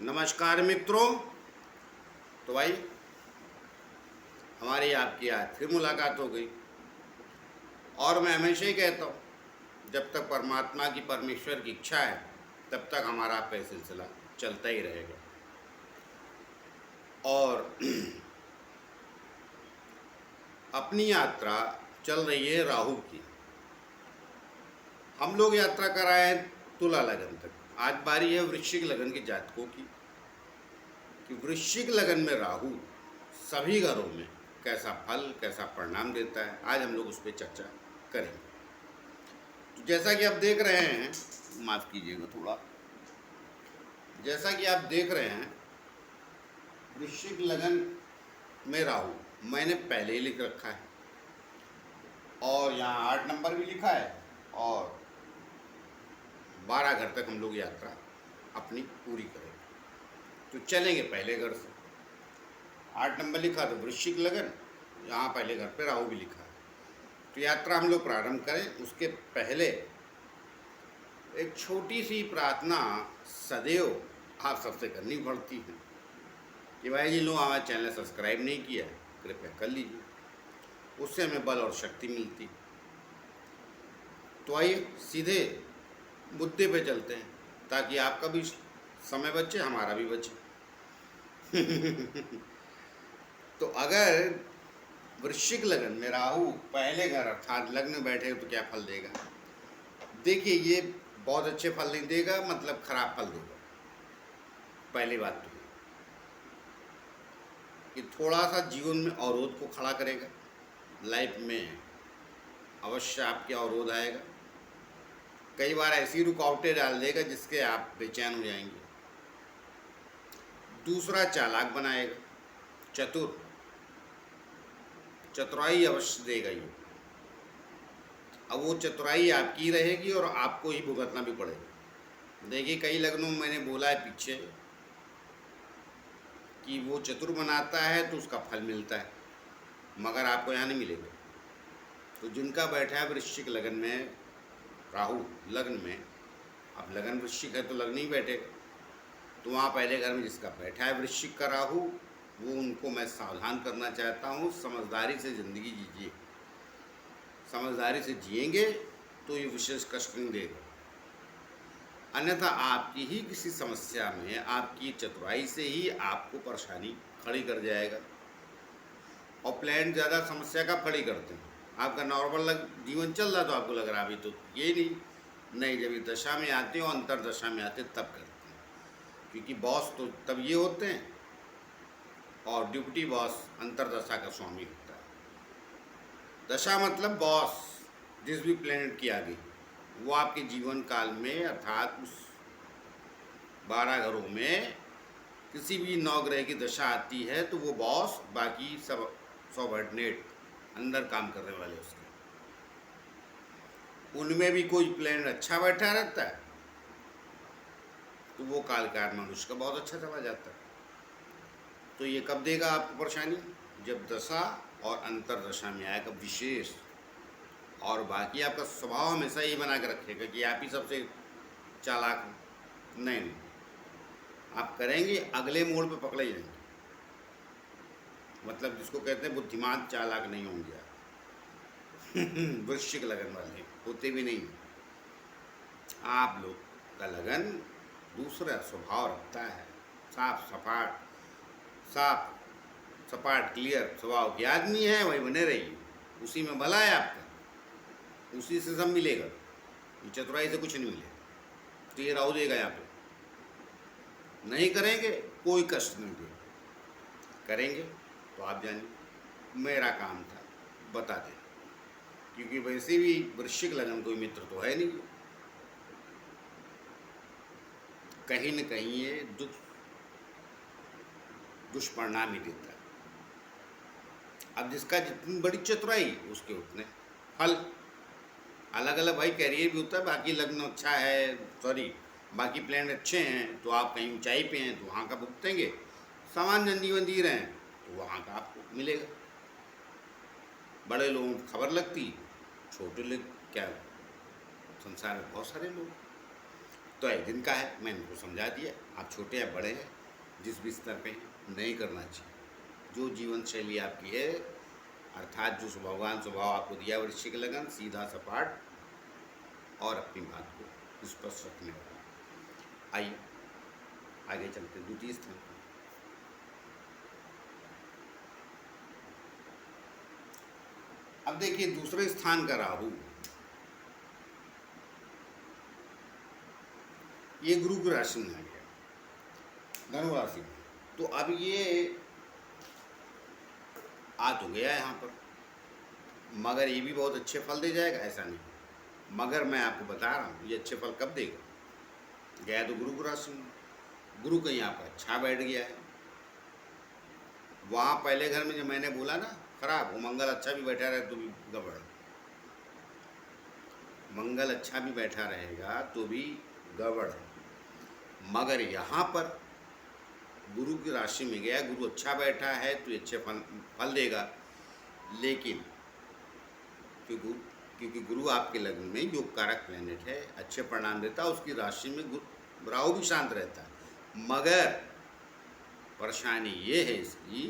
नमस्कार मित्रों। तो भाई हमारी आपकी आज फिर मुलाकात हो गई और मैं हमेशा ही कहता हूँ जब तक परमात्मा की परमेश्वर की इच्छा है तब तक हमारा आपका ये सिलसिला चलता ही रहेगा। और अपनी यात्रा चल रही है राहु की। हम लोग यात्रा कर आए हैं तुला लगन तक। आज बारी है वृश्चिक लगन के जातकों की कि वृश्चिक लगन में राहु सभी घरों में कैसा फल कैसा परिणाम देता है। आज हम लोग उस पर चर्चा करेंगे। तो जैसा कि आप देख रहे हैं, माफ़ कीजिएगा थोड़ा, जैसा कि आप देख रहे हैं वृश्चिक लगन में राहु मैंने पहले ही लिख रखा है और यहाँ 8 नंबर भी लिखा है और 12 घर तक हम लोग यात्रा अपनी पूरी करेंगे। तो चलेंगे पहले घर से। 8 नंबर लिखा तो वृश्चिक लगन, यहाँ पहले घर पे राहु भी लिखा है। तो यात्रा हम लोग प्रारंभ करें उसके पहले एक छोटी सी प्रार्थना सदैव आप सबसे करनी पड़ती है कि भाई जी लोग हमारे चैनल सब्सक्राइब नहीं किया है, कृपया कर लीजिए, उससे हमें बल और शक्ति मिलती। तो आइए सीधे मुद्दे पे चलते हैं ताकि आपका भी समय बचे हमारा भी बचे। तो अगर वृश्चिक लगन में राहु पहले घर अर्थात लग्न में बैठे तो क्या फल देगा? देखिए, ये बहुत अच्छे फल नहीं देगा, मतलब खराब फल देगा। पहली बात तो कि थोड़ा सा जीवन में अवरोध को खड़ा करेगा। लाइफ में अवश्य आपके अवरोध आएगा। कई बार ऐसी रुकावटें डाल देगा जिसके आप बेचैन हो जाएंगे। दूसरा, चालाक बनाएगा, चतुराई अवश्य देगा ये। अब वो चतुराई आपकी रहेगी और आपको ही भुगतना भी पड़ेगा। देखिए, कई लग्नों में मैंने बोला है पीछे कि वो चतुर बनाता है तो उसका फल मिलता है, मगर आपको यहाँ नहीं मिलेगा। तो जिनका बैठा है वृश्चिक लगन में राहु लग्न में, अब लगन वृश्चिक है तो लग्न ही बैठेगा, तो वहाँ पहले घर में जिसका बैठा है वृश्चिक का राहु, वो उनको मैं सावधान करना चाहता हूँ। समझदारी से ज़िंदगी जीजिए। समझदारी से जिएंगे तो ये विशेष कष्ट नहीं देगा, अन्यथा आपकी ही किसी समस्या में आपकी चतुराई से ही आपको परेशानी खड़ी कर जाएगा। और प्लान ज़्यादा समस्या का खड़ी करते हैं। आपका नॉर्मल जीवन चल रहा तो आपको लग रहा अभी तो ये नहीं, जब ये दशा में आते हो, अंतर दशा में आते तब करते हैं, क्योंकि बॉस तो तब ये होते हैं और ड्यूटी बॉस अंतरदशा का स्वामी होता है। दशा मतलब बॉस, जिस भी प्लेनेट की आगे वो आपके जीवन काल में अर्थात उस 12 घरों में किसी भी 9 ग्रह की दशा आती है तो वो बॉस बाकी सब सबऑर्डिनेट अंदर काम करने वाले उसके, उनमें भी कोई प्लेनेट अच्छा बैठा रहता है तो वो कालकार मनुष्य का बहुत अच्छा चला जाता है। तो ये कब देगा आपको परेशानी? जब दशा और अंतर दशा में आएगा विशेष। और बाकी आपका स्वभाव हमेशा ही बना के रखेगा कि आप ही सबसे चालाक नहीं, आप करेंगे अगले मोड़ पे पकड़े जाएंगे। मतलब जिसको कहते हैं बुद्धिमान चालाक नहीं होंगे आप। वृश्चिक लगन वाले होते भी नहीं। आप लोग का लगन दूसरा स्वभाव रखता है, साफ सपाट क्लियर स्वभाव के आदमी है, वही बने रहिए, उसी में भला है आपका, उसी से सब मिलेगा। ये चतुराई से कुछ नहीं मिलेगा। तो ये राहु देगा यहाँ पे। नहीं करेंगे कोई कष्ट नहीं देगा, करेंगे तो आप जानिए मेरा काम था बता दें, क्योंकि वैसे भी वृश्चिक लगन कोई मित्र तो है नहीं, कहीं न कहीं ये दुष्परिणाम ही देता है। अब जिसका जितनी बड़ी चतुराई उसके उतने फल। अलग अलग भाई कैरियर भी होता है। बाकी लग्न अच्छा है, बाकी प्लान अच्छे हैं तो आप कहीं ऊंचाई पे हैं तो वहाँ का भुगतेंगे। सामान्य जीवन जी रहे हैं तो वहाँ का आपको मिलेगा। बड़े लोगों को खबर लगती, छोटे लोग क्या, संसार में बहुत सारे लोग। तो जिनका है मैंने उनको समझा दिया, आप छोटे या बड़े हैं, जिस भी स्तर पे नहीं करना चाहिए। जो जीवन शैली आपकी है, अर्थात जो भगवान स्वभाव आपको दिया वृश्चिक लगन, सीधा सपाट और अपनी बात को स्पष्ट रखने वाला। आइए आगे चलते द्वितीय स्थान पर। अब देखिए दूसरे स्थान का राहु, ये गुरु की राशि में आ गया, धनु राशि में। तो अब ये आ तो गया यहाँ पर, मगर ये भी बहुत अच्छे फल दे जाएगा ऐसा नहीं, मगर मैं आपको बता रहा हूँ ये अच्छे फल कब देगा। गया तो गुरु की राशि में, गुरु कहीं यहाँ पर अच्छा बैठ गया है। वहाँ पहले घर में जो मैंने बोला ना खराब, वो मंगल अच्छा भी बैठा रहे तो भी गड़बड़, मंगल अच्छा भी बैठा रहेगा तो भी गड़बड़ है। मगर यहाँ पर गुरु की राशि में गया, गुरु अच्छा बैठा है तो अच्छे फल देगा। लेकिन क्योंकि गुरु आपके लग्न में योग कारक प्लैनेट है, अच्छे परिणाम देता है। उसकी राशि में राहु भी शांत रहता है, मगर परेशानी ये है इसकी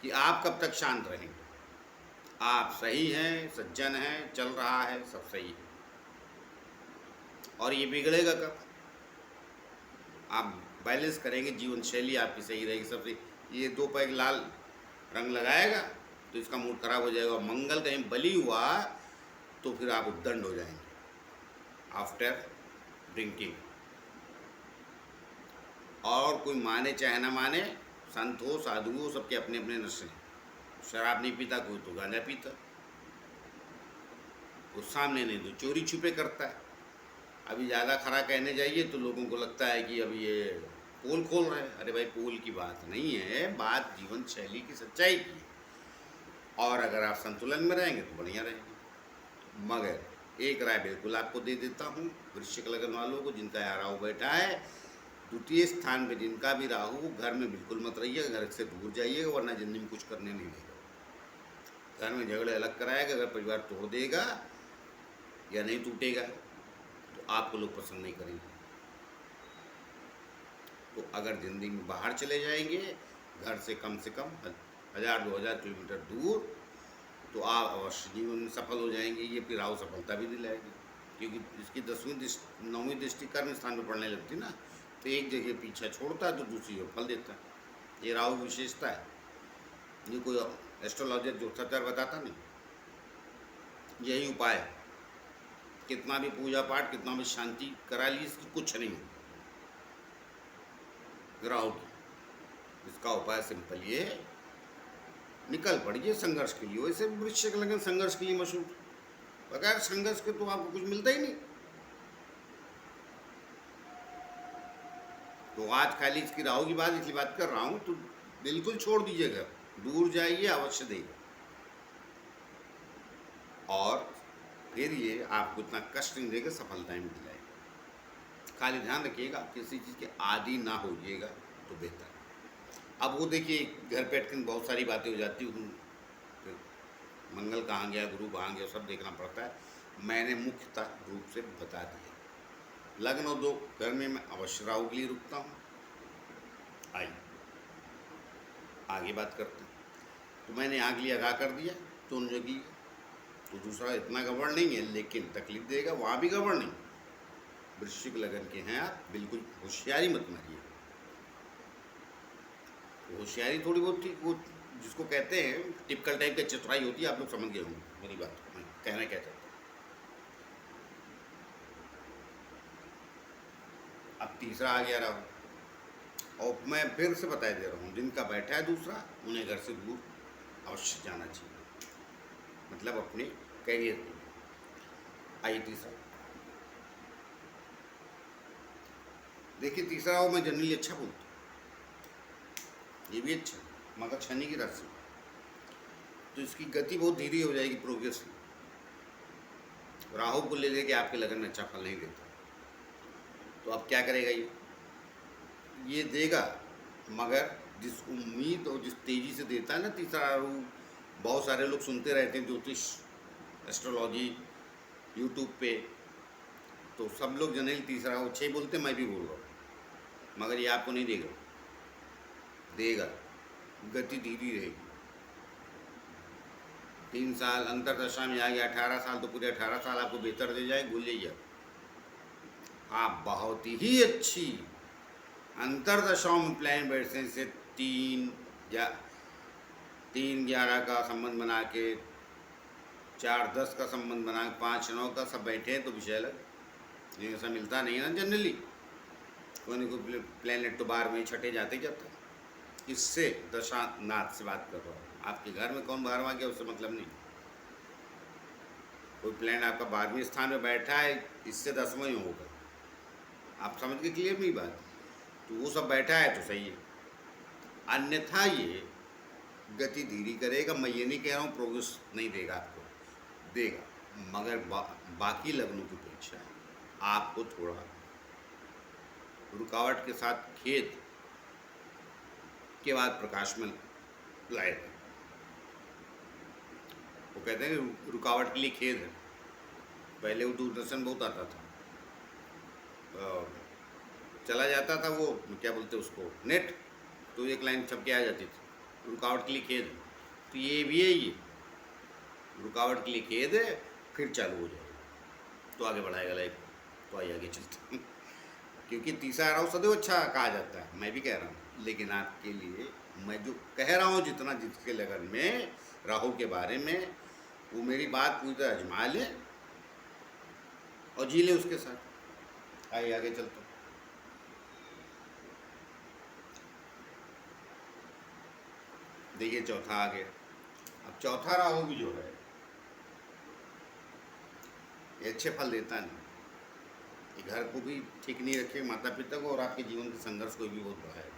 कि आप कब तक शांत रहेंगे। आप सही हैं, सज्जन हैं, चल रहा है, सब सही है, और ये बिगड़ेगा कब। आप बैलेंस करेंगे, जीवन शैली आपकी सही रहेगी, सबसे। ये दो पैग लाल रंग लगाएगा तो इसका मूड खराब हो जाएगा। मंगल कहीं बली हुआ तो फिर आप उद्दंड हो जाएंगे आफ्टर ड्रिंकिंग। और कोई माने चाहे ना माने, संत हो साधु हो, सबके अपने अपने नशे हैं। शराब नहीं पीता कोई तो गांजा पीता, वो सामने नहीं तो चोरी छुपे करता है। अभी ज़्यादा खरा कहने जाइए तो लोगों को लगता है कि अभी ये पोल खोल रहे हैं। अरे भाई पोल की बात नहीं है, बात जीवन शैली की सच्चाई की है। और अगर आप संतुलन में रहेंगे तो बढ़िया रहेंगे। मगर एक राय बिल्कुल आपको दे देता हूँ, वृश्चिक लगन वालों को जिनका यहाँ राहु बैठा है द्वितीय स्थान पे, जिनका भी राहु, घर में बिल्कुल मत रहिएगा, घर से दूर जाइएगा, वरना जिंदगी में कुछ करने नहीं देगा। घर में झगड़े अलग कराएगा, घर परिवार तोड़ देगा या नहीं टूटेगा तो आपको लोग पसंद नहीं करेंगे। तो अगर ज़िंदगी में बाहर चले जाएंगे, घर से कम 1000-2000 किलोमीटर दूर, तो आप अवश्य जीवन में सफल हो जाएंगे। ये फिर राहु सफलता भी दिलाएगी, क्योंकि इसकी 9वीं दृष्टि कर्म स्थान पर पड़ने लगती ना, तो एक जगह पीछा छोड़ता है तो दूसरी जगह फल देता है। ये राहु विशेषता है, ये कोई एस्ट्रोलॉजर ज्योतिषाचार्य बताता नहीं। यही उपाय है, कितना भी पूजा पाठ, कितना भी शांति करा ली, इसकी कुछ नहीं है राहु की। इसका उपाय सिंपल ये है, निकल पड़िए संघर्ष के लिए। वैसे वृश्चिक लगन संघर्ष के लिए मशहूर, बगैर संघर्ष के तो आपको कुछ मिलता ही नहीं। तो आज खाली इसकी राहु की बात इसलिए बात कर रहा हूँ, तो बिल्कुल छोड़ दीजिएगा, दूर जाइए, अवश्य देगा। और फिर ये आपको इतना कष्ट नहीं देगा, सफलताएं भी दिलाएगा। खाली ध्यान रखिएगा किसी चीज़ के आदी ना होइएगा तो बेहतर। अब वो देखिए घर पे अटकन बहुत सारी बातें हो जाती हैं, फिर मंगल कहाँ गया, गुरु कहाँ गया, सब देखना पड़ता है। मैंने मुख्यतः रूप से बता दिया। लग्न और 2 घर में मैं अवश्य राहु के लिए रुकता हूँ। आइए आगे बात करते हैं। तो मैंने यहाँ के लिए आगाह कर दिया तो उन जगह, तो दूसरा इतना गड़बड़ नहीं है, लेकिन तकलीफ देगा, वहाँ भी गड़बड़ नहीं। वृश्चिक लगन के हैं आप, बिल्कुल होशियारी मत मारिए। होशियारी थोड़ी बहुत थी, वो जिसको कहते हैं टिपिकल टाइप की चतुराई होती है, आप लोग समझ गए होंगे मेरी बात, मैं कहना क्या चाहता हूँ। अब तीसरा आ गया राहु, और मैं फिर से बता दे रहा हूँ, जिनका बैठा है दूसरा, उन्हें घर से दूर अवश्य जाना चाहिए, मतलब अपने कैरियर के लिए। आइए तीसरा देखिए। तीसरा राहु मैं जनरली अच्छा बोलता हूँ, ये भी अच्छा, मगर शनि की राशि, तो इसकी गति बहुत धीरे हो जाएगी, प्रोग्रेस। राहु को ले लेके आपके लगन में अच्छा फल नहीं देता, तो अब क्या करेगा ये देगा, मगर जिस उम्मीद और जिस तेज़ी से देता है ना तीसरा राहु, बहुत सारे लोग सुनते रहते हैं ज्योतिष, एस्ट्रोलॉजी यूट्यूब पे, तो सब लोग जनरली तीसरा हो 6 बोलते, मैं भी बोल रहा हूँ, मगर ये आपको नहीं देगा, देगा, गति धीरे रहेगी। 3 साल अंतरदशा में आ गया, 18 साल, तो पूरे 18 साल आपको बेहतर दे जाए, भूल जाइए आप। बहुत ही अच्छी अंतरदशाओं में प्लान बैठने से 3 या 3-11 का संबंध बना के, 4-10 का संबंध बना के, 5-9 का सब बैठे हैं तो विषय अलग, नहीं ऐसा मिलता नहीं है ना जनरली। कोई नहीं कोई प्लेनेट तो बाहर में छठे जाते ही जाता है। इससे दशानाथ से बात कर रहा हूँ, आपके घर में कौन 12वां गया उससे मतलब नहीं। कोई प्लेनेट आपका 12वें स्थान में बैठा है, इससे 10वां ही होगा, आप समझ के क्लियर नहीं बात। तो वो सब बैठा है तो सही है, अन्यथा ये गति धीरे करेगा। मैं ये नहीं कह रहा हूँ प्रोग्रेस नहीं देगा, आपको देगा, मगर बाकी लग्नों की अपेक्षा आपको थोड़ा रुकावट के साथ खेद के बाद प्रकाश में लाएगा। वो कहते हैं कि रुकावट के लिए खेद है। पहले वो दूरदर्शन बहुत आता था, चला जाता था वो क्या बोलते उसको, नेट, तो एक लाइन छप के आ जाती थी, रुकावट के लिए खेद है। तो ये भी है, ये रुकावट के लिए खेद है, फिर चालू हो जाएगा तो आगे बढ़ाएगा लाइफ। तो आइए आगे चलते हैं, क्योंकि तीसरा राहु सदैव अच्छा कहा जाता है, मैं भी कह रहा हूँ, लेकिन आपके लिए मैं जो कह रहा हूँ जितना जिसके लगन में राहु के बारे में, वो मेरी बात पूरी तरह आजमा ले और जी ले उसके साथ। आइए आगे चलते हैं। देखिए चौथा आ गया। अब चौथा राहु भी जो है ये अच्छे फल देता नहीं, ये घर को भी ठीक नहीं रखे, माता पिता को, और आपके जीवन के संघर्ष को भी बहुत बढ़ाएगा।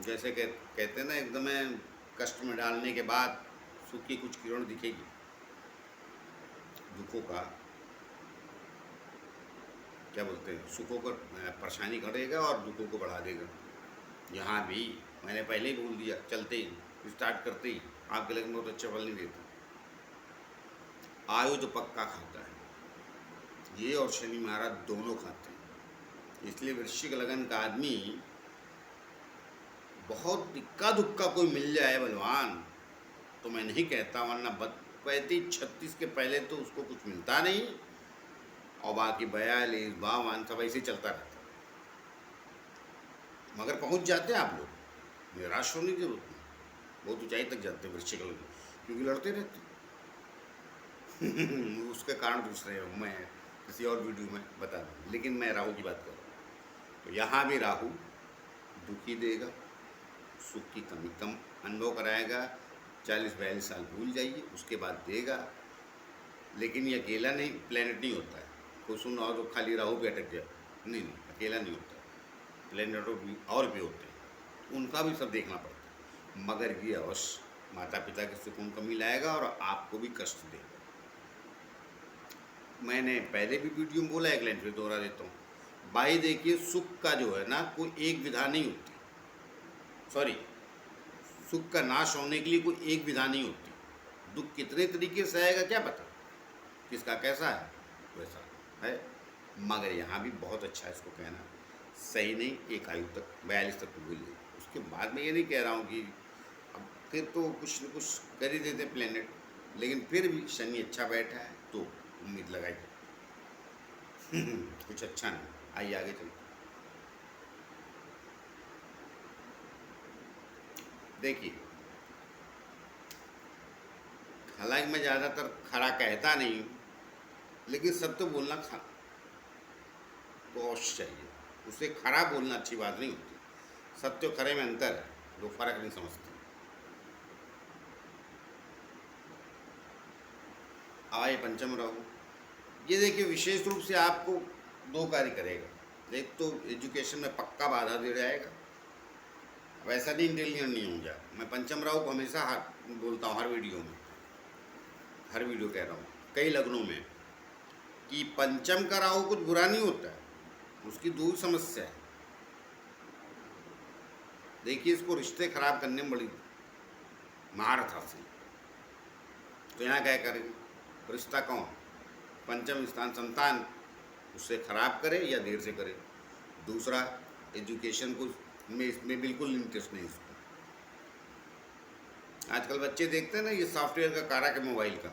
जैसे कहते हैं ना, एकदम कष्ट में डालने के बाद सुख की कुछ किरण दिखेगी, दुखों का क्या बोलते हैं, सुखों को परेशानी करेगा और दुखों को बढ़ा देगा। यहाँ भी मैंने पहले ही बोल दिया, चलते ही स्टार्ट करते ही आपके लगन बहुत अच्छा फल नहीं देता। आयु तो पक्का खाता है ये, और शनि महाराज दोनों खाते हैं। इसलिए वृश्चिक लगन का आदमी बहुत इक्का दुक्का कोई मिल जाए बलवान तो मैं नहीं कहता, वरना 35-36 के पहले तो उसको कुछ मिलता नहीं, और बाकी 42-52 सब ऐसे चलता रहता। मगर पहुंच जाते हैं आप लोग, निराश होने की जरूरत नहीं, बहुत ऊंचाई तक जाते हैं वृश्चिक लगन, क्योंकि लड़ते रहते उसके कारण दूसरे हैं, मैं किसी और वीडियो में बता दूँ, लेकिन मैं राहु की बात कर रहा हूँ। तो यहाँ भी राहु दुखी देगा, सुख की कमी कम अनुभव कराएगा। 40-42 साल भूल जाइए, उसके बाद देगा। लेकिन ये अकेला नहीं, प्लेनेट नहीं होता है, कोई सुन और तो खाली राहु पे अटक जाए, नहीं, अकेला नहीं होता, प्लेनेटों भी और भी होते हैं, उनका भी सब देखना पड़ता है। मगर ये अवश्य माता पिता के सुकून कमी लाएगा और आपको भी कष्ट देगा। मैंने पहले भी वीडियो में बोला, एक लाइन फिर दोहरा देता हूँ। भाई देखिए, सुख का जो है ना, कोई एक विधा नहीं होती, सॉरी, सुख का नाश होने के लिए कोई एक विधा नहीं होती। दुख कितने तरीके से आएगा क्या पता, किसका कैसा है वैसा है। मगर यहाँ भी बहुत अच्छा है, इसको कहना सही नहीं, एक आयु तक 42 तक तो भूल जाए, उसके बाद मैं ये नहीं कह रहा हूँ कि अब फिर तो कुछ न कुछ कर ही देते प्लेनेट, लेकिन फिर भी शनि अच्छा बैठा है तो उम्मीद लगाई कुछ अच्छा नहीं। आइए आगे चलते। देखिए, हालांकि मैं ज़्यादातर खरा कहता नहीं हूँ, लेकिन सत्य बोलना तो अवश्य चाहिए, उसे खरा बोलना अच्छी बात नहीं होती। सत्य और खरे में अंतर है, लोग फर्क नहीं समझते। आइए पंचम राहु, ये देखिए विशेष रूप से आपको 2 कार्य करेगा। एक तो एजुकेशन में पक्का बाधा दे जाएगा, वैसा नहीं इंटेलिजेंट नहीं हो जाए। मैं पंचम राहु को हमेशा बोलता हूँ, हर वीडियो कह रहा हूँ, कई लग्नों में, कि पंचम का राहु कुछ बुरा नहीं होता है, उसकी 2 समस्या है। देखिए, इसको रिश्ते खराब करने में बड़ी महारत हासिल। तो यहाँ क्या करेंगे, रिश्ता कौन, पंचम स्थान संतान उससे खराब करे या देर से करे। दूसरा, एजुकेशन को में इसमें बिल्कुल इंटरेस्ट नहीं इसको। आजकल बच्चे देखते हैं ना, ये सॉफ्टवेयर का कारक है मोबाइल का।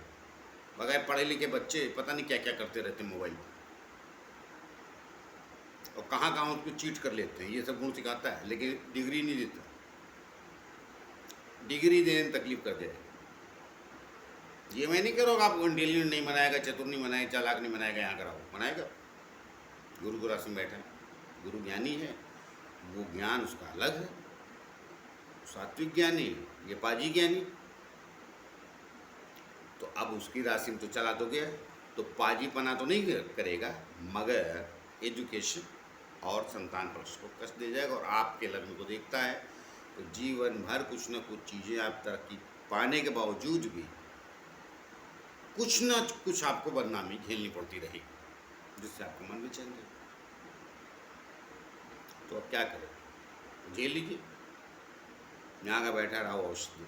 बगैर पढ़े लिखे बच्चे पता नहीं क्या क्या करते रहते हैं मोबाइल पर, और कहाँ कहाँ उसको चीट कर लेते हैं। ये सब गुण सिखाता है लेकिन डिग्री नहीं देता। डिग्री देने में तकलीफ कर जाएगा। ये मैं नहीं कह रहा हूँ आप इंटेलिजेंट नहीं बनाएगा, चतुर नहीं बनाएगा, चालाक नहीं बनाएगा, यहाँ कराओ, बनाएगा। गुरु को राशि में बैठा है, गुरु ज्ञानी है, वो ज्ञान उसका अलग है। सात्विक ज्ञानी, ये पाजी ज्ञानी। तो अब उसकी राशि में तो चला तो गया, तो पाजीपना तो नहीं करेगा, मगर एजुकेशन और संतान पक्ष को कष्ट दे जाएगा। और आपके लग्न को देखता है तो जीवन भर कुछ न कुछ चीज़ें आप तरक्की पाने के बावजूद भी कुछ न कुछ आपको बदनामी झेलनी पड़ती रही, जिससे आपका मन भी चल जाए। तो अब क्या करें, झेल लीजिए, यहाँ का बैठा रहा औषधि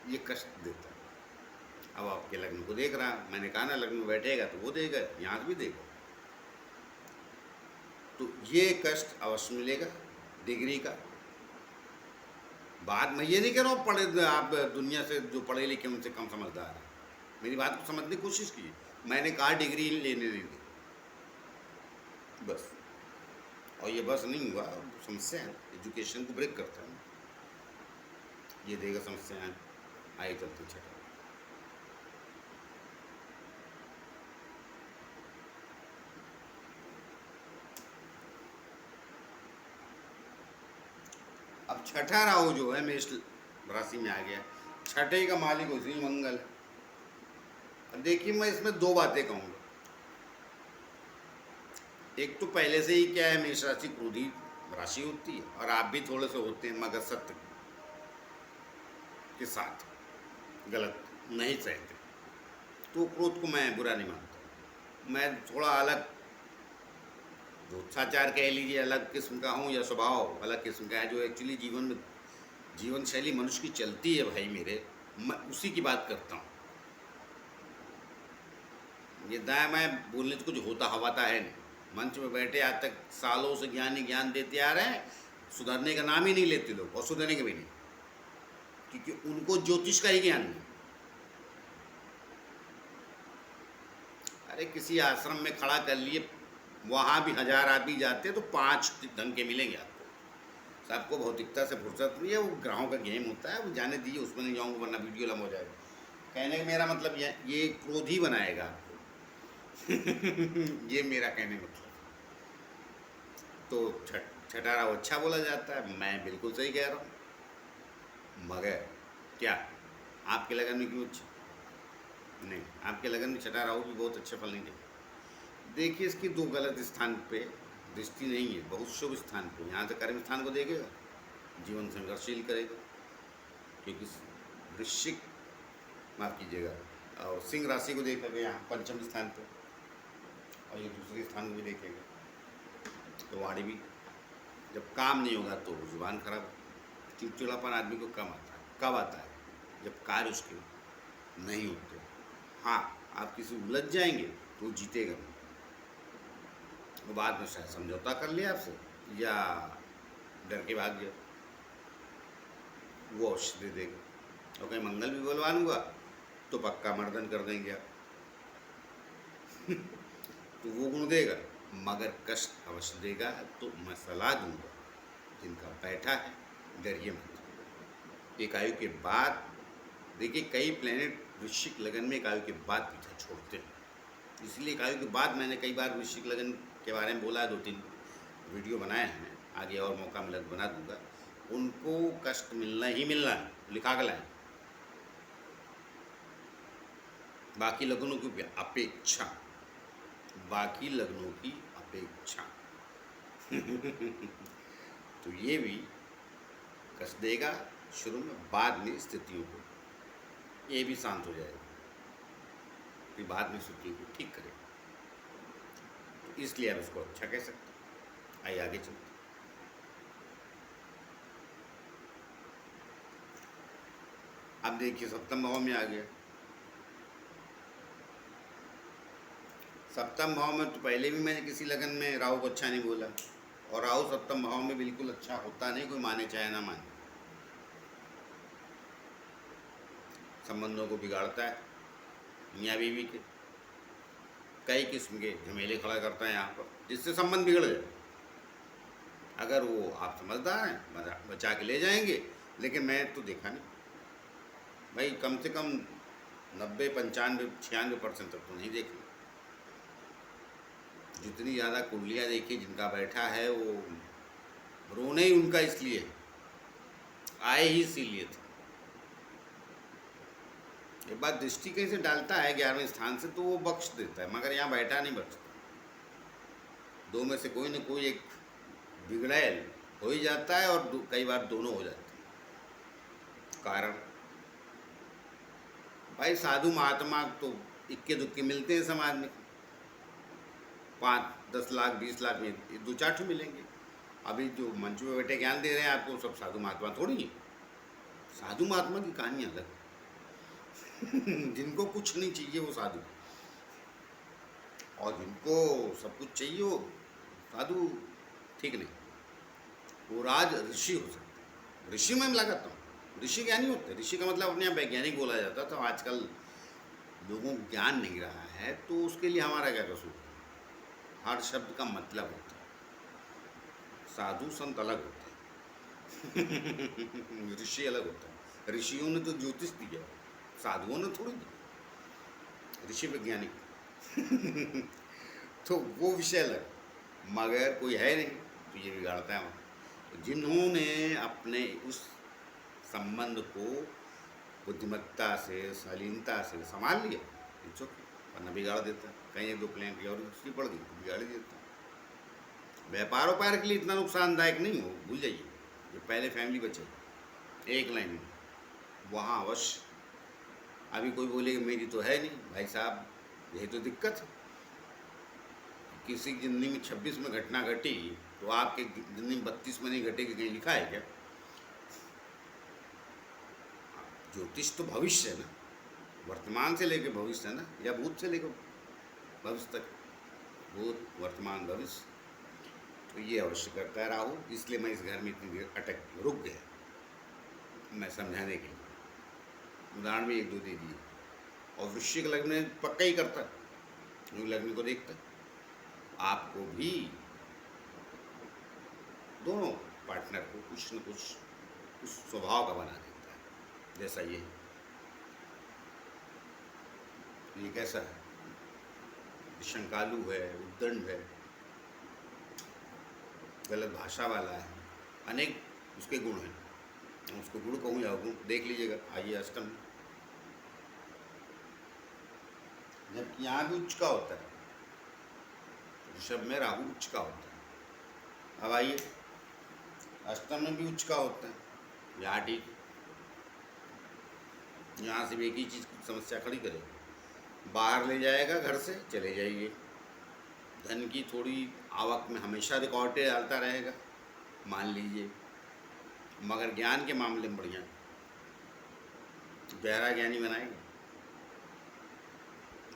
ये कष्ट देता है। अब आपके लग्न को देख रहा, मैंने कहा ना लग्न में बैठेगा तो वो देगा, यहाँ भी देगा। तो ये कष्ट अवश्य मिलेगा डिग्री का। बात मैं ये नहीं कह रहा हूँ पढ़े आप दुनिया से जो पढ़े लिखे उनसे कम समझदार है, मेरी बात को समझने की कोशिश कीजिए। मैंने कहा डिग्री लेने नहीं दी, बस। और ये बस नहीं हुआ, समस्या है, एजुकेशन को ब्रेक करता है, ये देगा समस्याएं आए चलते छठा। अब छठा राहु जो है मेष राशि में आ गया, छठे का मालिक उसी मंगल है। अब देखिए मैं इसमें दो बातें कहूँगा। एक तो पहले से ही क्या है, मेष राशि क्रोधी राशि होती है, और आप भी थोड़े से होते हैं, मगर सत्य के साथ गलत नहीं सहते, तो क्रोध को मैं बुरा नहीं मानता। मैं थोड़ा अलग दोषाचार कह लीजिए, अलग किस्म का हूँ, या स्वभाव अलग किस्म का है, जो एक्चुअली जीवन में जीवन शैली मनुष्य की चलती है भाई मेरे, मैं उसी की बात करता हूँ। ये दाएं बाएं बोलने से कुछ होता हवाता है नहीं। मंच में बैठे आज तक सालों से ज्ञानी ज्ञान देते आ रहे हैं, सुधरने का नाम ही नहीं लेते लोग, और सुधरने के भी नहीं, क्योंकि उनको ज्योतिष का ही ज्ञान नहीं। अरे किसी आश्रम में खड़ा कर लिए, वहाँ भी 1000 आदमी जाते हैं तो 5 ढंग के मिलेंगे आपको। सबको भौतिकता से फुर्सत नहीं है, वो ग्रहों का गेम होता है, वो जाने दीजिए, उसमें नहीं जाऊँगा वरना वीडियो लंबा हो जाएगा। कहने का मेरा मतलब ये क्रोधी बनाएगा आपको ये मेरा कहने मतलब। तो छठा राहु अच्छा बोला जाता है, मैं बिल्कुल सही कह रहा हूँ, मगर क्या आपके लगन में क्यों अच्छा नहीं? आपके लगन में छठा राहु भी बहुत अच्छा फल नहीं देगा। देखिए इसकी दो गलत स्थान पे दृष्टि नहीं है, बहुत शुभ स्थान पे। यहाँ से कर्म स्थान को देखेगा, जीवन संघर्षशील करेगा, क्योंकि वृश्चिक, माफ कीजिएगा, और सिंह राशि को देखेगा यहाँ पंचम स्थान पे, और ये दूसरे स्थान को भी देखेगा। तो वाणी भी जब काम नहीं होगा तो जुबान खराब, चिड़चिड़ापन आदमी को कम आता है। कब आता है? जब कार्य उसके नहीं होते। हाँ, आप किसी उलझ जाएंगे तो जीतेगा, वो बाद में शायद समझौता कर लिया आपसे, या डर के भाग गया, वो अवश्य दे देगा। और कहीं मंगल भी बलवान हुआ तो पक्का मर्दन कर देंगे आप तो वो गुण देगा, मगर कष्ट अवश्य देगा। तो मैं सलाह दूंगा, जिनका बैठा है डरिए मत। एक आयु के बाद देखिए, कई प्लेनेट वृश्चिक लगन में एक आयु के बाद पीछा छोड़ते हैं, इसलिए एक आयु के बाद मैंने कई बार वृश्चिक लगन के बारे में बोला है, 2-3 वीडियो बनाए हैं, आगे और मौका मिला तो बना दूंगा। उनको कष्ट मिलना ही मिलना है, लिखा गया है। बाकी लग्नों की अपेक्षा, बाकी लग्नों की अपेक्षा तो ये भी कष्ट देगा शुरू में, बाद में स्थितियों को ये भी शांत हो जाएगा, फिर बाद में स्थितियों को ठीक करेगा। तो इसलिए आप इसको अच्छा कह सकते हैं। आइए आगे चलते। अब देखिए सप्तम भाव में आ गया, सप्तम भाव में तो पहले भी मैंने किसी लगन में राहु को अच्छा नहीं बोला, और राहु सप्तम भाव में बिल्कुल अच्छा होता नहीं, कोई माने चाहे ना माने, संबंधों को बिगाड़ता है। मियाँ बीवी के कई किस्म के झमेले खड़ा करता है यहाँ पर, जिससे संबंध बिगड़ जाए। अगर वो आप समझदार हैं बचा के ले जाएंगे, लेकिन मैं तो देखा नहीं भाई, कम से कम 90, 95, 96% तक तो नहीं देखी। जितनी ज़्यादा कुंडलियाँ देखी जिनका बैठा है, वो रोने ही उनका इसलिए आए ही इसीलिए थे। एक बात दृष्टि कहीं से डालता है 11वें स्थान से, तो वो बख्श देता है, मगर यहाँ बैठा नहीं बख्शता। दो में से कोई न कोई एक बिगड़ैल हो ही जाता है, और कई बार दोनों हो जाते हैं। कारण भाई साधु महात्मा तो इक्के दुक्के मिलते हैं समाज में, 5, 10 लाख 20 लाख में 2-4 ठो मिलेंगे। अभी जो मंच में बैठे ज्ञान दे रहे हैं आपको, सब साधु महात्मा थोड़ी है। साधु महात्मा की कहानी अलग जिनको कुछ नहीं चाहिए वो साधु, और जिनको सब कुछ चाहिए वो साधु ठीक नहीं, वो राज ऋषि हो सकते हैं। ऋषि में लगाता हूँ, ऋषि ज्ञानी होते हैं। ऋषि का मतलब अपने यहाँ वैज्ञानिक बोला जाता, तो आजकल लोगों को ज्ञान नहीं रहा है, तो उसके लिए हमारा क्या कसूर। हर शब्द का मतलब होता है। साधु संत अलग होते हैं ऋषि अलग होता है। ऋषियों ने तो ज्योतिष दिया, साधुओं ने थोड़ी दिया, ऋषि वैज्ञानिक तो वो विषय अलग, मगर कोई है नहीं तो ये बिगाड़ता है। तो जिन्होंने अपने उस संबंध को बुद्धिमत्ता से, शालीनता से संभाल लिया, इच्छुक, वरना बिगाड़ देता। कहीं 1-2 प्लेन की और दूसरी पड़ गई तो बिगाड़ ही देता। व्यापार व्यापार के लिए इतना नुकसानदायक नहीं हो, भूल जाइए। जो पहले फैमिली बचे एक लाइन में, वहाँ अवश्य। अभी कोई बोलेगा मेरी तो है नहीं, भाई साहब यही तो दिक्कत है। किसी की ज़िंदगी में 26 में घटना घटी, तो आपके ज़िंदगी में 32 में नहीं घटेगी, कहीं लिखा है क्या? ज्योतिष तो भविष्य है ना, वर्तमान से लेकर भविष्य है ना, या भूत से लेकर भविष्य तक, भूत वर्तमान भविष्य। तो ये अवश्य करता है राहु, इसलिए मैं इस घर में इतनी देर रुक गया, मैं समझाने के लिए उदाहरण भी 1-2 दे दिए। और वृश्चिक लग्न में पक्का ही करता है, लग्न को देखता। आपको भी दोनों पार्टनर को कुछ न कुछ उस स्वभाव का बना देता है, जैसा ये कैसा है, शंकालु है, उद्दंड है, गलत भाषा वाला है, अनेक उसके गुण हैं। उसको गुण कहूँ या गुण देख लीजिएगा। आइए अष्टम, जबकि यहाँ भी उच्च का होता है, ऋषभ में राहु उच्च का होता है। अब आइए अष्टम में भी उच्च का होता है, यहाँ ठीक, यहाँ से भी एक ही चीज़ की समस्या खड़ी करेगा, बाहर ले जाएगा, घर से चले जाइए। धन की थोड़ी आवक में हमेशा रिकॉर्डें डालता रहेगा, मान लीजिए, मगर ज्ञान के मामले में बढ़िया, गहरा ज्ञानी बनाएगा।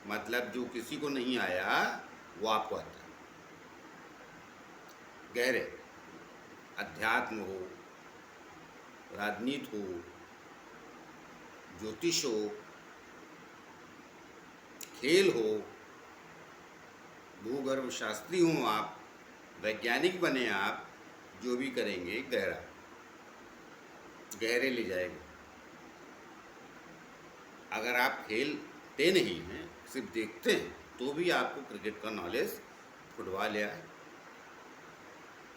मतलब जो किसी को नहीं आया वो आपको आता है। गहरे अध्यात्म हो, राजनीति हो, ज्योतिष हो, खेल हो, भूगर्भ शास्त्री हो आप, वैज्ञानिक बने आप, जो भी करेंगे गहरे ले जाएगा। अगर आप खेलते नहीं हैं, सिर्फ देखते हैं, तो भी आपको क्रिकेट का नॉलेज, फुटबॉल या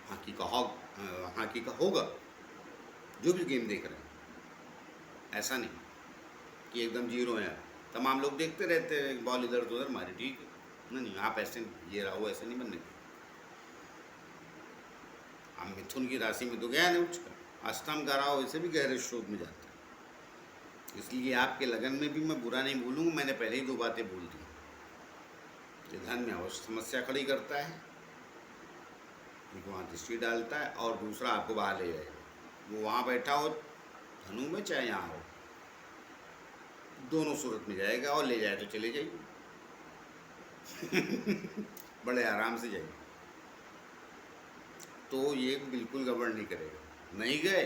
हॉकी का होगा, जो भी गेम देख रहे हैं। ऐसा नहीं कि एकदम जीरो है। तमाम लोग देखते रहते हैं, बॉल इधर उधर मारे, ठीक है, नहीं आप ऐसे नहीं, ये राहु ऐसे नहीं बनने के। अब मिथुन की राशि में तो गया नहीं उच्च का, अष्टम का राहु ऐसे भी गहरे शोध में जाता है। इसलिए आपके लगन में भी मैं बुरा नहीं बोलूँगा, मैंने पहले ही 2 बातें बोल दी। धन में अवश्य समस्या खड़ी करता है, क्योंकि वहाँ दृष्टि डालता है, और दूसरा आपको बाहर ले जाएगा। वो वहाँ बैठा हो धनु में, चाहे यहाँ हो, दोनों सूरत में जाएगा, और ले जाए तो चले जाइए। बड़े आराम से जाइए। तो ये बिल्कुल गड़बड़ नहीं करेगा। नहीं गए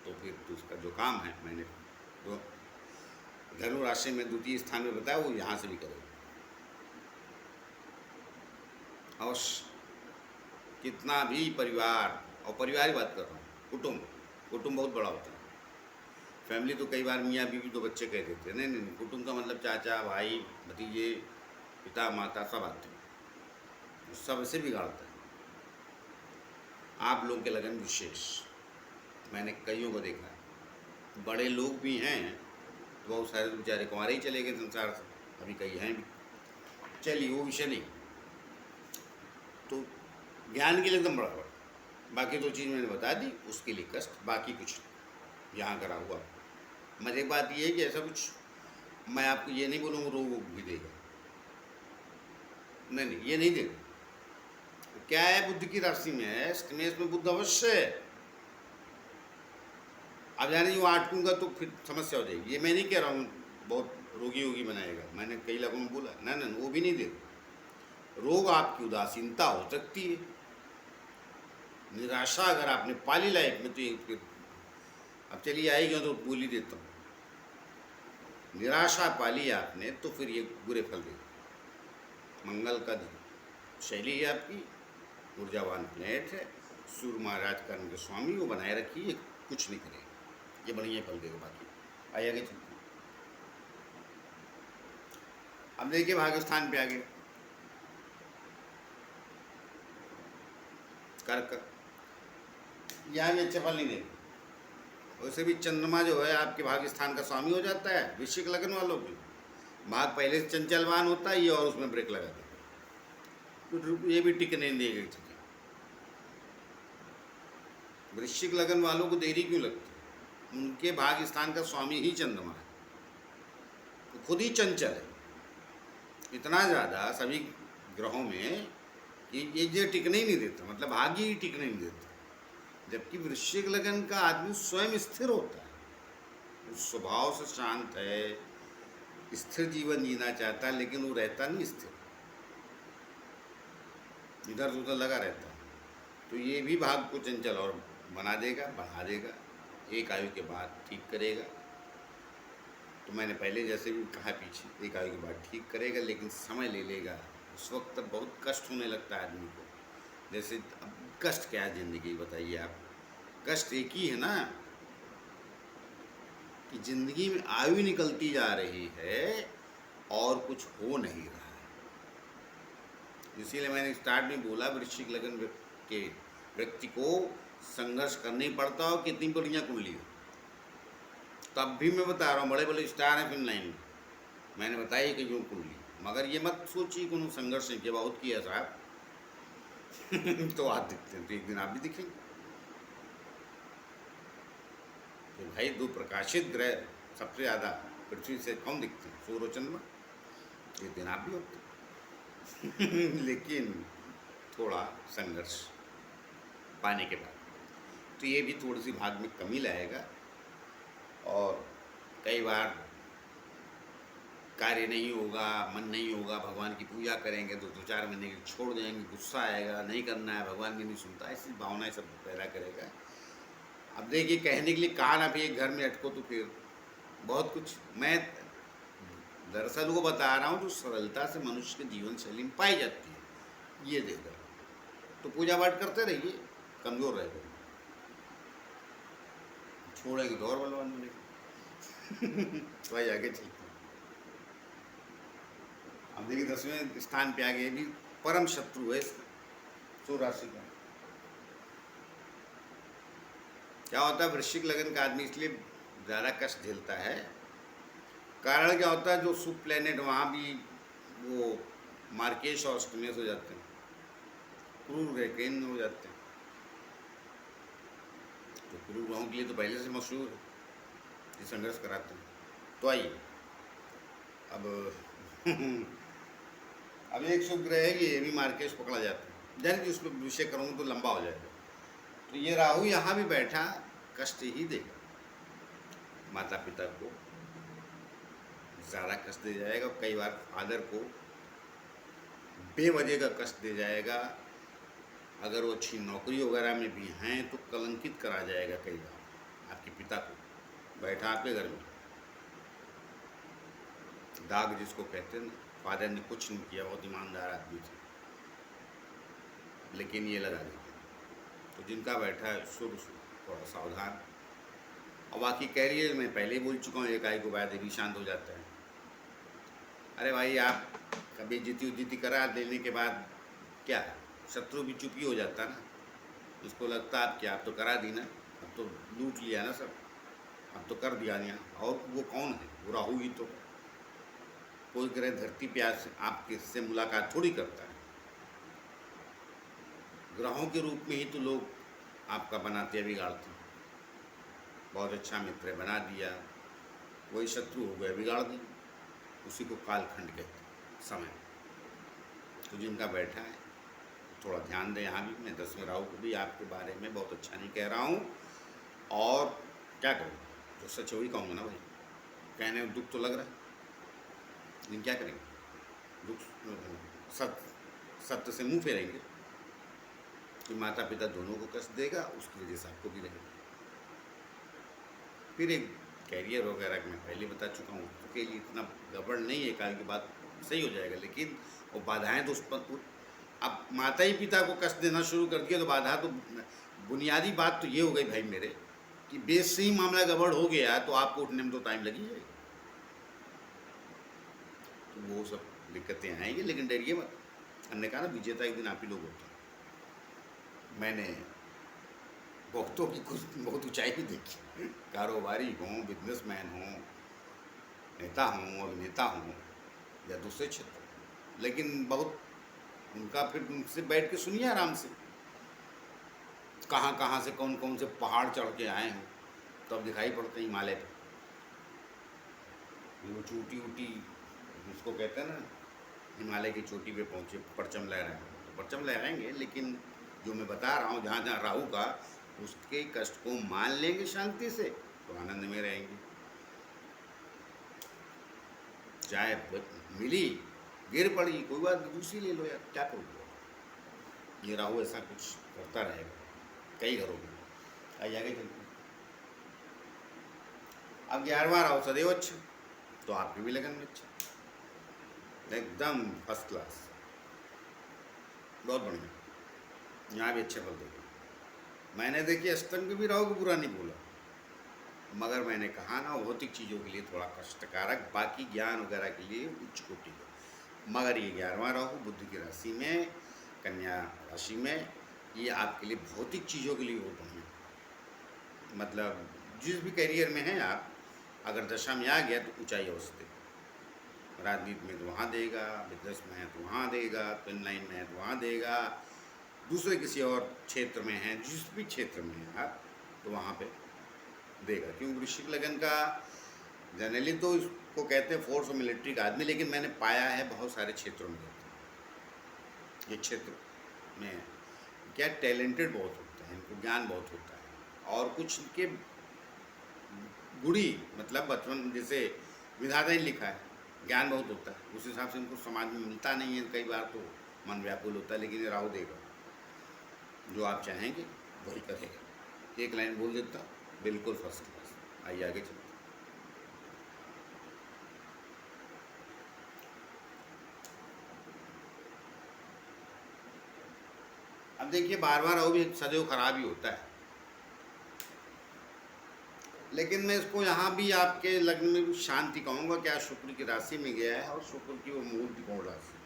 तो फिर तो उसका जो काम है, मैंने तो धनु राशि में द्वितीय स्थान में बताया, वो यहाँ से भी करेगा अवश्य। कितना भी परिवार, और परिवार की बात कर रहा हूँ, कुटुंब बहुत बड़ा होता है। फैमिली तो कई बार मियाँ बीवी दो बच्चे कह देते हैं, नहीं नहीं नहीं, कुटुंब का मतलब चाचा भाई भतीजे पिता माता सब आते हैं, सबसे बिगाड़ता है। आप लोगों के लगन विशेष, मैंने कईयों को देखा है। बड़े लोग भी हैं तो बहुत सारे तो बेचारे कुंवारे ही चले गए संसार से, अभी कई हैं भी। चलिए वो विषय नहीं। तो ज्ञान के लिए एकदम बराबर, बाकी दो चीज़ मैंने बता दी, उसके लिए कष्ट, बाकी कुछ यहाँ करा हुआ। मजे की बात ये है कि ऐसा कुछ मैं आपको ये नहीं बोलूँगा रोग भी देगा, नहीं नहीं ये नहीं देगा। क्या है, बुद्ध की राशि में है, अष्टमेश में बुद्ध अवश्य है। अब जाने जो आटकूंगा तो फिर समस्या हो जाएगी। ये मैं नहीं कह रहा हूँ बहुत रोगी वोगी बनाएगा, मैंने कई लोगों में बोला ना ना वो भी नहीं देगा। रोग आपकी उदासीनता हो सकती है, निराशा अगर आपने पाली लाइफ में तो ये फिर अब चलिए आएगी तो बोल ही देता हूँ। निराशा पाली आपने तो फिर ये बुरे फल देगा। मंगल का शैली है आपकी, ऊर्जावान प्लेनेट है, सूर्य महाराज कर्म के स्वामी, वो बनाए रखिए, कुछ नहीं करेगा, ये बढ़िया फल देगा। बाकी आइए आगे चलते। अब देखिए भाग्यस्थान पे आगे कर्क, यहाँ भी अच्छे फल नहीं देगा। वैसे भी चंद्रमा जो है आपके भाग्य स्थान का स्वामी हो जाता है। वृश्चिक लगन वालों की भाग पहले से चंचलवान होता है, ये और उसमें ब्रेक लगा देगा, तो ये भी टिकने नहीं देगा चीज़ें। वृश्चिक लगन वालों को देरी क्यों लगती है, उनके भाग्य स्थान का स्वामी ही चंद्रमा है, तो खुद ही चंचल है इतना ज़्यादा सभी ग्रहों में कि ये टिकने ही नहीं देता, मतलब भाग्य ही टिकने नहीं देता। जबकि वृश्चिक लगन का आदमी स्वयं स्थिर होता है, उस स्वभाव से शांत है, स्थिर जीवन जीना चाहता है, लेकिन वो रहता नहीं स्थिर, इधर उधर लगा रहता है। तो ये भी भाग को चंचल और बना देगा, बढ़ा देगा, एक आयु के बाद ठीक करेगा। तो मैंने पहले जैसे भी कहा पीछे, एक आयु के बाद ठीक करेगा, लेकिन समय ले लेगा। उस वक्त तक बहुत कष्ट होने लगता है आदमी को। जैसे अब कष्ट क्या है ज़िंदगी, बताइए आप। कष्ट एक ही है ना कि ज़िंदगी में आयु निकलती जा रही है और कुछ हो नहीं रहा है। इसीलिए मैंने स्टार्ट में बोला वृश्चिक लगन के व्यक्ति को संघर्ष करना ही पड़ता हो, कितनी बढ़िया कुंडली हो। तब भी मैं बता रहा हूँ, बड़े बड़े स्टार हैं फिल्म लाइन में, मैंने बताई कि जो कुंडली, मगर ये मत सोचिए कि संघर्ष नहीं किया, बहुत किया साहब। तो आप दिखते हैं तो एक दिन आप भी दिखेंगे। तो भाई दो प्रकाशित ग्रह सबसे ज़्यादा पृथ्वी से कौन दिखते हैं, सूर्य और चंद्रमा, एक दिन आप भी होते हैं। लेकिन थोड़ा संघर्ष पाने के बाद तो ये भी थोड़ी सी भाग में कमी लाएगा, और कई बार कार्य नहीं होगा, मन नहीं होगा, भगवान की पूजा करेंगे तो 2-4 महीने के छोड़ देंगे, गुस्सा आएगा, नहीं करना है, भगवान की नहीं सुनता, ऐसी भावनाएं सब पैदा करेगा। अब देखिए कहने के लिए कहा ना, भी एक घर में अटको तो फिर बहुत कुछ। मैं दरअसल वो बता रहा हूँ जो सरलता से मनुष्य के जीवन शैली में पाई जाती है, ये देख रहा। तो पूजा पाठ करते रहिए, कमज़ोर रहेगा, छोड़ेंगे तो और बलवान बनेगा। तो भाई आगे चलते हैं। अब देखिए 10वें स्थान पे आगे भी परम शत्रु है सूर्य राशि का। क्या होता है, वृश्चिक लगन का आदमी इसलिए ज़्यादा कष्ट झेलता है, कारण क्या होता है, जो शुभ प्लेनेट वहाँ भी वो मार्केश और अष्टमेश हो जाते हैं, क्रूर ग्रह केंद्र हो जाते हैं। तो क्रूर ग्रहों के लिए तो पहले से मशहूर है, ये संघर्ष कराते हैं। तो आइए अब अब एक शुभ ग्रह है, ये भी मार्केश पकड़ा जाता है, जान कि उस पर विषय करूँगा तो लंबा हो जाएगा। तो ये राहु यहाँ भी बैठा कष्ट ही देगा, माता पिता को ज़्यादा कष्ट दे जाएगा, कई बार फादर को बेवजह का कष्ट दे जाएगा। अगर वो अच्छी नौकरी वगैरह में भी हैं तो कलंकित करा जाएगा कई बार आपके पिता को, बैठा आपके घर में। दाग जिसको कहते हैं ना, फादर ने कुछ नहीं किया, बहुत ईमानदार आदमी थे, लेकिन ये लगा देते। तो जिनका बैठा है शुरू से थोड़ा सावधान। और बाकी कैरियर में पहले ही बोल चुका हूँ, एकाएक को बाद भी शांत हो जाता है। अरे भाई, आप कभी जीती उजीती करा देने के बाद क्या है, शत्रु भी चुप ही हो जाता ना। उसको लगता है आप क्या, आप तो करा दी ना, अब तो लूट लिया ना सब, अब तो कर दिया ना। और वो कौन है, वो राहु ही तो। कोई ग्रह धरती पे आपके से मुलाकात थोड़ी करता है। ग्रहों के रूप में ही तो लोग आपका बनाते बिगाड़ते हैं। बहुत अच्छा मित्र बना दिया, वही शत्रु हो गया, बिगाड़ दिया। उसी को कालखंड कहते हैं, समय। तो जिनका बैठा है थोड़ा ध्यान दें। यहाँ भी मैं 10वें राहु को भी आपके बारे में बहुत अच्छा नहीं कह रहा हूँ। और क्या करूँ, जो सच वही कहूँगा ना भाई। कहने में दुख तो लग रहा है, लेकिन क्या करेंगे, दुख सत्य से मुंह फेरेंगे कि माता पिता दोनों को कष्ट देगा, उसकी वजह से आपको भी रहेगा। फिर एक कैरियर वगैरह मैं पहले बता चुका हूँ, उसके लिए इतना गड़बड़ नहीं है, काल की बात सही हो जाएगा। लेकिन वो बाधाएं तो उस पर, अब माता ही पिता को कष्ट देना शुरू कर दिया तो बाधा तो, बुनियादी बात तो ये हो गई भाई मेरे, कि बेस से ही मामला गड़बड़ हो गया तो आपको उठने में तो टाइम लगी जाएगा। तो वो सब दिक्कतें आएंगी, लेकिन डरिए मत। हमने कहा ना, विजेता एक दिन आप ही लोग होते हैं। मैंने बहुतों की कुछ बहुत ऊंचाई भी देखी, कारोबारी हों, बिजनेसमैन हों, नेता हों, अभिनेता हों या दूसरे क्षेत्र, लेकिन बहुत उनका फिर उनसे बैठ के सुनिए आराम से, कहाँ कहाँ से कौन कौन से पहाड़ चढ़ के आए हैं, तब दिखाई पड़ते हैं हिमालय पे। वो चोटी ऊटी जिसको कहते हैं ना, हिमालय की चोटी पे पहुँचे, परचम लहराएं, तो परचम लहराएंगे। लेकिन जो मैं बता रहा हूँ, जहाँ जहाँ राहु का, उसके कष्ट को मान लेंगे शांति से तो आनंद में रहेंगे। चाहे मिली, गिर पड़ी, कोई बात नहीं, दूसरी ले लो यार, क्या करोगे। ये राहु ऐसा कुछ करता रहेगा कई घरों में। आइए आगे चलते हैं। अब 11वां राहु सदैव अच्छा, तो आपके भी लगन में अच्छा, एकदम फर्स्ट क्लास, बहुत बढ़िया। यहाँ भी अच्छे फल देगा। मैंने देखिए अष्टम के भी राहु को बुरा नहीं बोला, मगर मैंने कहा ना, भौतिक चीज़ों के लिए थोड़ा कष्टकारक, बाकी ज्ञान वगैरह के लिए उच्च कोटि का। मगर ये 11वां राहु बुद्धि की राशि में, कन्या राशि में, ये आपके लिए भौतिक चीज़ों के लिए बहुत बढ़िया। मतलब जिस भी करियर में हैं आप, अगर दशा में आ गया तो ऊंचाई अवस्था देगा। राजनीति में तो वहाँ देगा, बिजनेस में है तो वहाँ देगा, फिल्म लाइन में है तो वहाँ देगा, दूसरे किसी और क्षेत्र में हैं, जिस भी क्षेत्र में हैं आप, तो वहाँ पे देगा। क्योंकि वृश्चिक लगन का जनरली तो इसको कहते हैं फोर्स और मिलिट्री का आदमी, लेकिन मैंने पाया है बहुत सारे क्षेत्रों में ये क्षेत्र में क्या टैलेंटेड बहुत होता है, इनको ज्ञान बहुत होता है। और कुछ इनके गुड़ी, मतलब बचपन जैसे विधाता ही लिखा है, ज्ञान बहुत होता है, उस हिसाब से इनको समाज में मिलता नहीं है, कई बार तो मन व्याकुल होता है। लेकिन ये राहु देगा, जो आप चाहेंगे वही करेगा। एक लाइन बोल देता, बिल्कुल फर्स्ट क्लास। आइए आगे चलते। अब देखिए, बार बार राहु भी सदैव खराब ही होता है, लेकिन मैं इसको यहाँ भी आपके लग्न में भी शांति कहूँगा। क्या शुक्र की राशि में गया है, और शुक्र की वो मूल त्रिकोण राशि,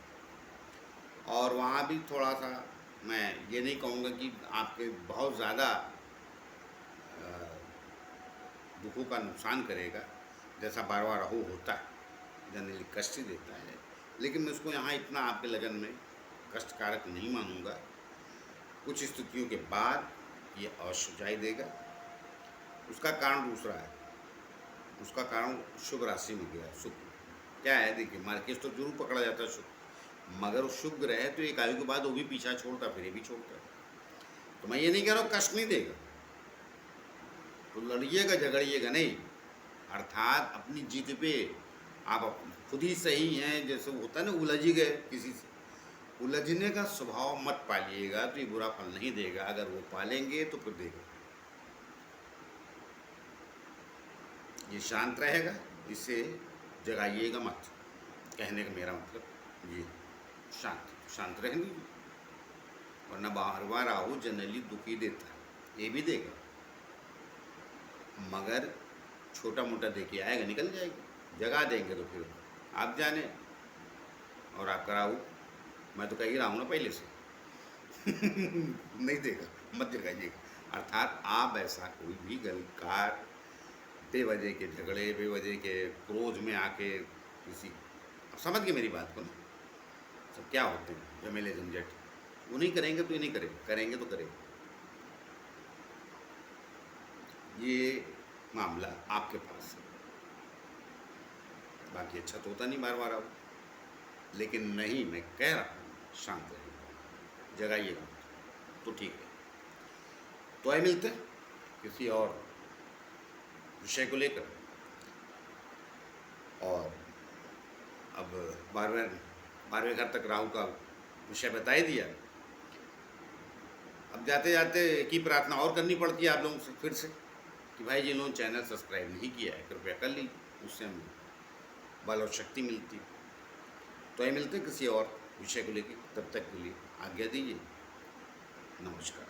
और वहाँ भी थोड़ा सा, मैं ये नहीं कहूँगा कि आपके बहुत ज़्यादा दुखों का नुकसान करेगा, जैसा बार बार राहु होता है, जनरली कष्ट ही देता है। लेकिन मैं उसको यहाँ इतना आपके लगन में कष्टकारक नहीं मानूंगा। कुछ स्थितियों के बाद ये अवश्य ऊंचाई देगा। उसका कारण दूसरा है, उसका कारण शुभ राशि में गया शुक्र। क्या है, देखिए मार्केट तो जरूर पकड़ा जाता है शुक्र, मगर शुभ ग्रह तो एक आयु के बाद वो भी पीछा छोड़ता, फिर ये भी छोड़ता है। तो मैं ये नहीं कह रहा हूँ कष्ट नहीं देगा, तो लड़िएगा झगड़िएगा नहीं, अर्थात अपनी जीत पे आप खुद ही सही हैं। जैसे होता है ना, उलझ ही गए किसी से, उलझने का स्वभाव मत पालिएगा तो ये बुरा फल नहीं देगा, अगर वो पालेंगे तो फिर देगा। ये शांत रहेगा, इसे जगाइएगा मत, कहने का मेरा मतलब ये, शांत शांत रहने दीजिए। वरना बार बार राहु जनरली दुखी देता है, ये भी देगा मगर छोटा मोटा देखिए आएगा, निकल जाएगा। जगा देंगे तो फिर आप जाने। और आपका राहु, मैं तो कह ही रहा हूँ ना पहले से नहीं देगा, मत जगाइएगा। अर्थात आप ऐसा कोई भी गलत कार, बेवजह के झगड़े, बेवजह के क्रोध में आके किसी, आप समझ गए मेरी बात को ना। सब क्या होते हैं झमेले झंझट, वो नहीं करेंगे तो ये नहीं करेंगे, करेंगे तो करेंगे। ये मामला आपके पास है, बाकी अच्छा तो होता नहीं बार बार आप, लेकिन नहीं, मैं कह रहा हूँ शांत रहिए, जगाइएगा तो ठीक है। तो आइए मिलते हैं किसी और विषय को लेकर। और अब 12वें घर तक राहु का विषय बता ही दिया। अब जाते जाते एक ही प्रार्थना और करनी पड़ती है आप लोगों से फिर से कि भाई जिन लोगों ने चैनल सब्सक्राइब नहीं किया है कृपया कर लीजिए, उससे हमें बल और शक्ति मिलती है। तो ये मिलते हैं किसी और विषय को लेकर, तब तक के लिए आज्ञा दीजिए। नमस्कार।